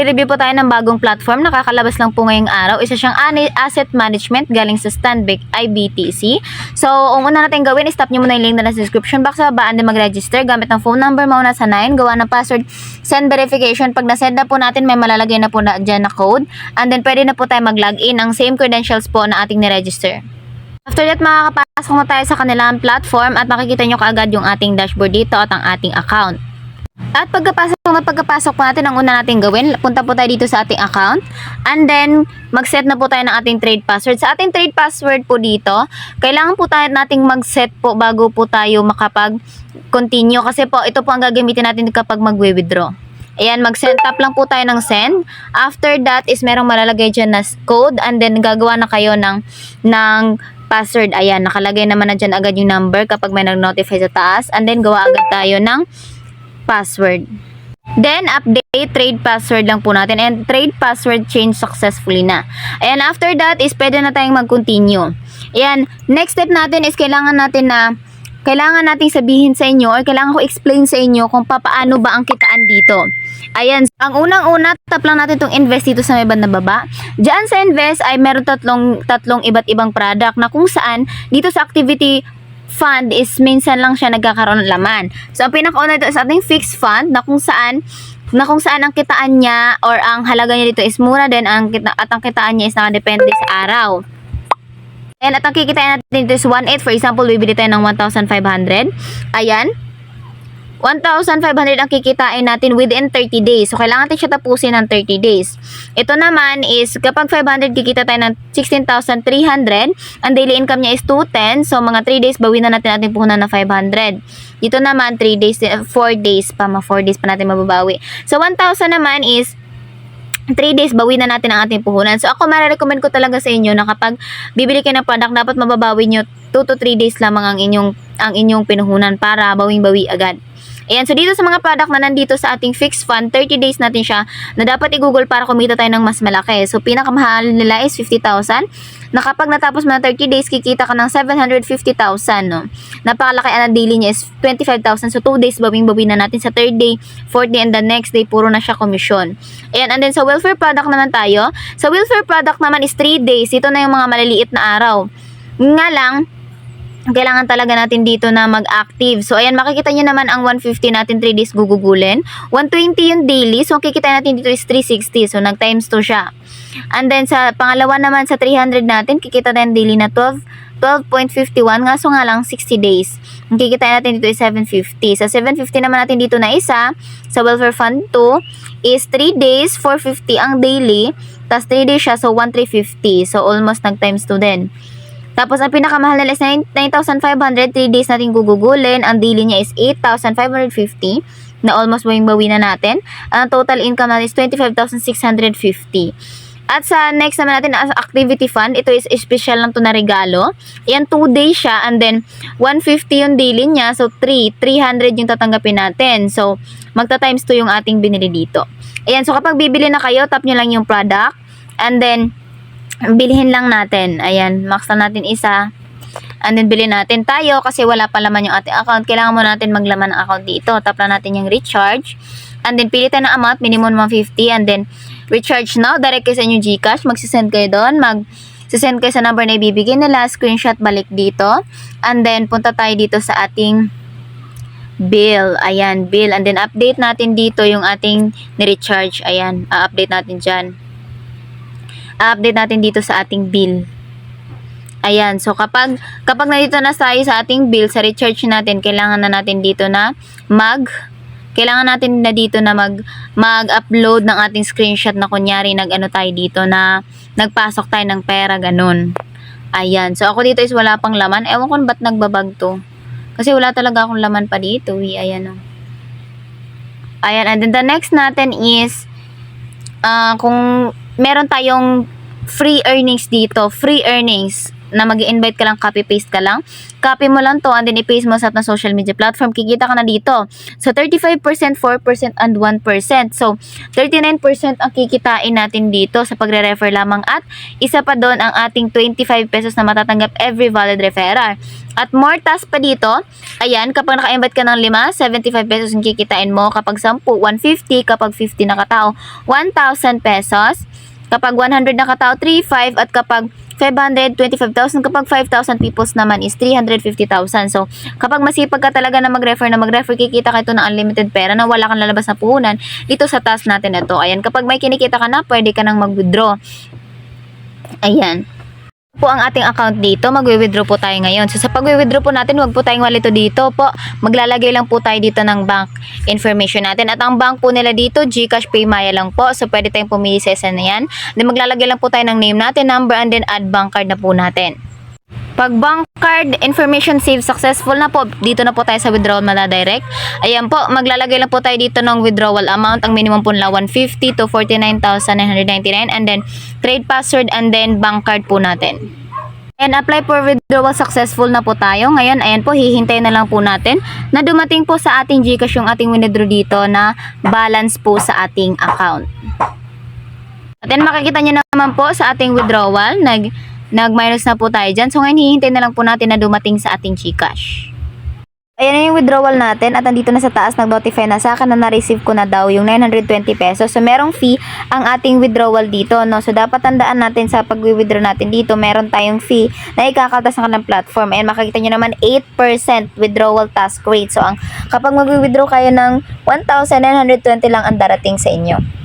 magre-review po tayo ng bagong platform. Nakakalabas lang po ngayong araw. Isa siyang asset management galing sa Stanbic IBTC. So, ang una natin gawin is tap nyo muna yung link na nasa description box sa baba and then mag-register gamit ng phone number mo na sa 9. Gawa ng password, send verification. Pag na-send na po natin, may malalagay na po na dyan na code. And then, pwede na po tayo mag-login ang same credentials po na ating ni-register. After that, makakapasok na tayo sa kanilang platform at makikita nyo kaagad yung ating dashboard dito at ang ating account. At pagkapasok po natin, ang una natin gawin, punta po tayo dito sa ating account. And then, mag-set na po tayo ng ating trade password. Sa ating trade password po dito, kailangan po tayo nating mag-set po bago po tayo makapag-continue. Kasi po, ito po ang gagamitin natin kapag mag-withdraw. Ayan, mag-send tap lang po tayo ng send. After that is merong malalagay dyan na code. And then, gagawa na kayo ng password. Ayan, nakalagay naman na dyan agad yung number kapag may nag-notify sa taas. And then, gawa agad tayo ng password. Then, update trade password lang po natin. And trade password change successfully na. Ayan, after that is pwede na tayong mag-continue. Ayan, next step natin is kailangan nating sabihin sa inyo or kailangan ko explain sa inyo kung paano ba ang kitaan dito. Ayan, ang unang-una, tap lang natin itong invest dito sa may bandang baba. Diyan sa invest ay meron tatlong iba't ibang product na kung saan dito sa activity fund is minsan lang siya nagkakaroon ng laman. So, ang pinakauna dito is ating fixed fund na kung saan ang kitaan niya or ang halaga niya dito is mura din ang kitaan niya is nakadepende sa araw. And at ang kikitain natin dito is 1.8. For example, bibili tayo ng 1,500. Ayan. 1,500 ang kikitain natin within 30 days. So, kailangan natin siya tapusin ng 30 days. Ito naman is, kapag 500, kikita tayo ng 16,300. Ang daily income niya is 210. So, mga 3 days, bawin na natin ating puhunan na 500. Dito naman, 4 days pa natin mababawi. So, 1,000 naman is, 3 days, bawin na natin ang ating puhunan. So, ako marirecommend ko talaga sa inyo na kapag bibili kayo ng product, dapat mababawi nyo 2 to 3 days lamang ang inyong pinuhunan para bawing-bawi agad. Ayan, so dito sa mga product na nandito sa ating fixed fund, 30 days natin siya na dapat i-google para kumita tayo ng mas malaki. So, pinakamahal nila is 50,000. Na kapag natapos mo na 30 days, kikita ka ng 750,000. No? Napakalaki ang daily niya is 25,000. So, 2 days, bawing-bawi na natin sa 3rd day, 4th day, and the next day, puro na siya commission. Ayan, and then sa welfare product naman tayo. Sa welfare product naman is 3 days. Ito na yung mga maliliit na araw. Nga lang, kailangan talaga natin dito na mag-active. So, ayan, makikita nyo naman ang 150 natin 3 days gugugulin. 120 yung daily. So, kikita natin dito is 360. So, nag-times 2 siya. And then, sa pangalawa naman, sa 300 natin, kikita natin daily na 12.51. Nga, so nga lang, 60 days. Ang kikita natin dito is 750. Sa 750 naman natin dito na isa, sa welfare fund 2, is 3 days, 450 ang daily. Tapos 3 days siya, so 1,350. So, almost nag-times 2 din. Tapos, ang pinakamahal nila is 9,500. 3 days natin gugugulin. Ang daily niya is 8,550 na almost bawing-bawi na natin. Ang total income natin is 25,650. At sa next naman natin, as activity fund, ito is special lang to na regalo. Ayan, 2 days siya and then 150 yung daily niya. So, 300 yung tatanggapin natin. So, magta-times 2 yung ating binili dito. Ayan, so kapag bibili na kayo, tap nyo lang yung product. And then, bilhin lang natin. Ayan, max na natin isa. And then, bilhin natin tayo kasi wala pa laman yung ating account. Kailangan mo natin maglaman ng account dito. Tap na natin yung recharge. And then, pili tayo ng amount, minimum 150. And then, recharge now. Direct kayo sa inyong GCash. Magsisend kayo doon. Magsisend kayo sa number na ibibigay nila. Screenshot balik dito. And then, punta tayo dito sa ating bill. Ayan, bill. And then, update natin dito yung ating ni-recharge. Ayan, update natin dyan. Update natin dito sa ating bill. Ayan, so kapag nandito na tayo sa ating bill, sa recharge natin, kailangan natin dito na mag-upload ng ating screenshot na kunyari nag-ano tayo dito na nagpasok tayo ng pera, ganun. Ayan, so ako dito is wala pang laman. Ewan ko ba't nagbabag to. Kasi wala talaga akong laman pa dito. Ayan o. Ayan, and then the next natin is kung meron tayong free earnings dito, free earnings. na mag-invite ka lang, copy-paste ka lang. Copy mo lang to and then i-paste mo sa social media platform. Kikita ka na dito. So, 35%, 4%, and 1%. So, 39% ang kikitain natin dito sa pagre-refer lamang at isa pa doon ang ating 25 pesos na matatanggap every valid referral. At more task pa dito, ayan, kapag naka-invite ka ng 5, 75 pesos ang kikitain mo. Kapag 10, 150. Kapag 50 na katao, 1,000 pesos. Kapag 100 na katao, 3,500. At kapag 500, 25,000. Kapag 5,000 peoples naman is 350,000. So, kapag masipag ka talaga na mag-refer, kikita ka ito ng unlimited pera na wala kang lalabas na puhunan dito sa task natin ito. Ayan, kapag may kinikita ka na, pwede ka nang mag-withdraw. Ayan po ang ating account dito. Magwi-withdraw po tayo ngayon. So, sa pag-withdraw po natin, wag po tayong walito dito po. Maglalagay lang po tayo dito ng bank information natin. At ang bank po nila dito, GCash, PayMaya lang po. So, pwede tayong pumili sa isa na yan. Then, maglalagay lang po tayo ng name natin, number, and then add bank card na po natin. Pag bank card information save successful na po, dito na po tayo sa withdrawal madadirect. Ayan po, maglalagay lang po tayo dito ng withdrawal amount. Ang minimum po nila 150 to 49,999 and then trade password and then bank card po natin. And apply for withdrawal successful na po tayo. Ngayon, ayan po, hihintayin na lang po natin na dumating po sa ating GCash yung ating withdraw dito na balance po sa ating account. At then makikita nyo naman po sa ating withdrawal, nag-minus na po tayo dyan. So ngayon, hihintay na lang po natin na dumating sa ating GCash. Ayan na yung withdrawal natin at nandito na sa taas, nag-notify na sa akin na na-receive ko na daw yung 920 pesos. So merong fee ang ating withdrawal dito, no? So dapat tandaan natin sa pag-withdraw natin dito, meron tayong fee na ikakaltas ng kanilang platform. Ayan, makikita nyo naman 8% withdrawal task rate. So kapag mag-withdraw kayo ng 1,920 lang ang darating sa inyo.